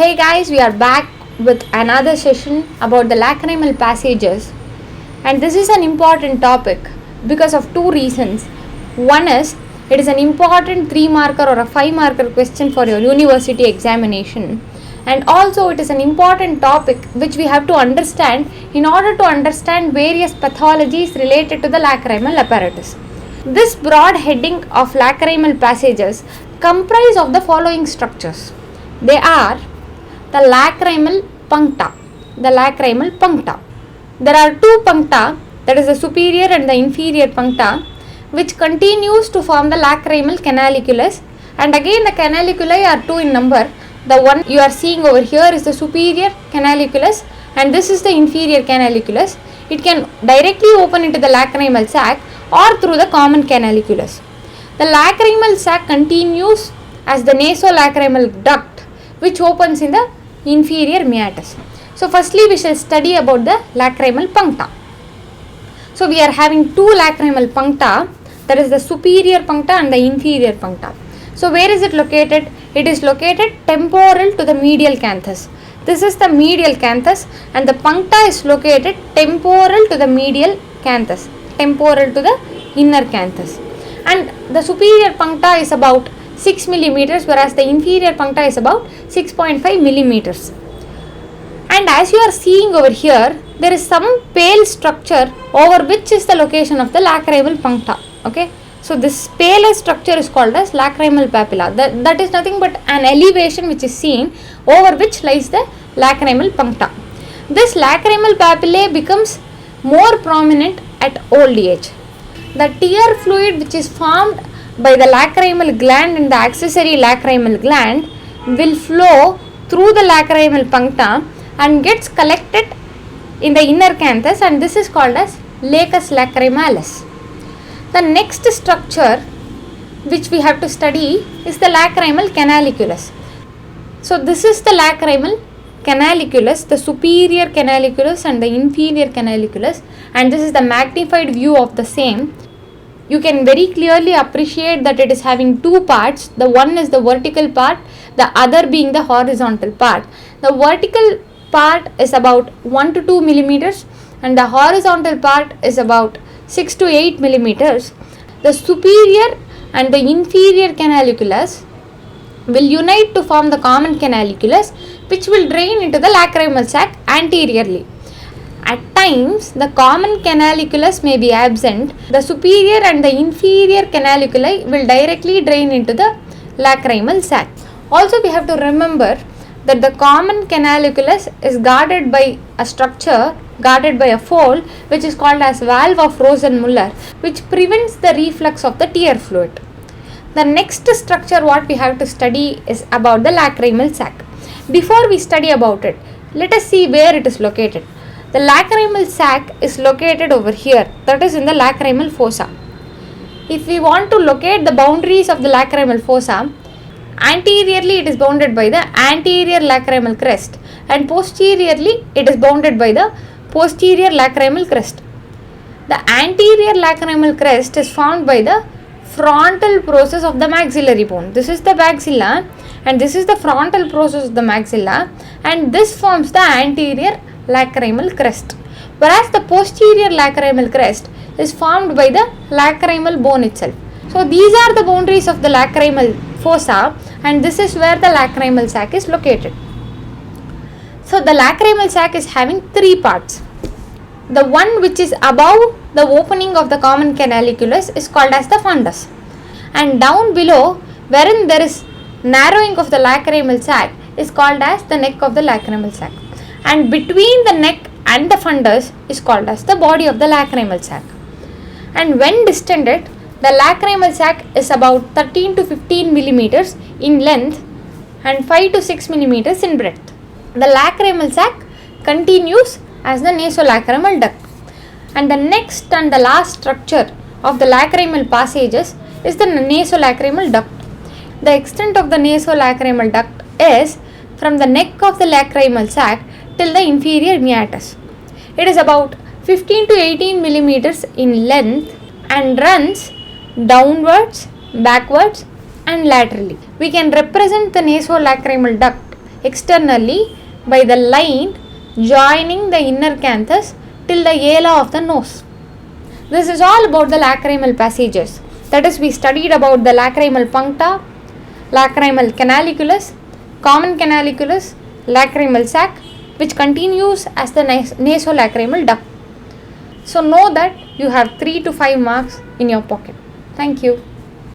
Hey guys, we are back with another session about the lacrimal passages, and this is an important topic because of two reasons. One is it is an important 3 marker or a 5 marker question for your university examination, and also it is an important topic which we have to understand in order to understand various pathologies related to the lacrimal apparatus. This broad heading of lacrimal passages comprise of the following structures. They are the lacrimal puncta. There are two puncta, that is the superior and the inferior puncta, which continues to form the lacrimal canaliculus, and again the canaliculi are two in number. The one you are seeing over here is the superior canaliculus and this is the inferior canaliculus. It can directly open into the lacrimal sac or through the common canaliculus. The lacrimal sac continues as the nasolacrimal duct which opens in the inferior meatus. So firstly we shall study about the lacrimal puncta. So we are having two lacrimal puncta, that is the superior puncta and the inferior puncta. So where is it located? It is located temporal to the medial canthus. This is the medial canthus and the puncta is located temporal to the medial canthus, temporal to the inner canthus. And the superior puncta is about 6 millimeters, whereas the inferior puncta is about 6.5 millimeters. And as you are seeing over here, there is some pale structure over which is the location of the lacrimal puncta. Okay, so this pale structure is called as lacrimal papilla. That is nothing but an elevation which is seen over which lies the lacrimal puncta. This lacrimal papillae becomes more prominent at old age. The tear fluid which is formed by the lacrimal gland and the accessory lacrimal gland will flow through the lacrimal puncta and gets collected in the inner canthus, and this is called as lacus lacrimalis. The next structure which we have to study is the lacrimal canaliculus. So this is the lacrimal canaliculus, the superior canaliculus and the inferior canaliculus, and this is the magnified view of the same. You can very clearly appreciate that it is having two parts. The one is the vertical part, the other being the horizontal part. The vertical part is about 1 to 2 millimeters and the horizontal part is about 6 to 8 millimeters. The superior and the inferior canaliculus will unite to form the common canaliculus, which will drain into the lacrimal sac anteriorly. At times, the common canaliculus may be absent. The superior and the inferior canaliculi will directly drain into the lacrimal sac. Also, we have to remember that the common canaliculus is guarded by a structure, guarded by a fold, which is called as valve of Rosenmuller, which prevents the reflux of the tear fluid. The next structure what we have to study is about the lacrimal sac. Before we study about it, let us see where it is located. The lacrimal sac is located over here, that is in the lacrimal fossa. If we want to locate the boundaries of the lacrimal fossa, anteriorly it is bounded by the anterior lacrimal crest and posteriorly it is bounded by the posterior lacrimal crest. The anterior lacrimal crest is formed by the frontal process of the maxillary bone. This is the maxilla and this is the frontal process of the maxilla, and this forms the anterior lacrimal crest, whereas the posterior lacrimal crest is formed by the lacrimal bone itself. So these are the boundaries of the lacrimal fossa, and this is where the lacrimal sac is located. So the lacrimal sac is having three parts. The one which is above the opening of the common canaliculus is called as the fundus, and down below wherein there is narrowing of the lacrimal sac is called as the neck of the lacrimal sac, and between the neck and the fundus is called as the body of the lacrimal sac. And when distended, the lacrimal sac is about 13 to 15 millimeters in length and 5 to 6 millimeters in breadth. The lacrimal sac continues as the nasolacrimal duct. And the next and the last structure of the lacrimal passages is the nasolacrimal duct. The extent of the nasolacrimal duct is from the neck of the lacrimal sac till the inferior meatus. It is about 15 to 18 millimeters in length and runs downwards, backwards and laterally. We can represent the nasolacrimal duct externally by the line joining the inner canthus till the ala of the nose. This is all about the lacrimal passages. That is, we studied about the lacrimal puncta, lacrimal canaliculus, common canaliculus, lacrimal sac, which continues as the nasolacrimal duct. So know that you have 3 to 5 marks in your pocket. Thank you.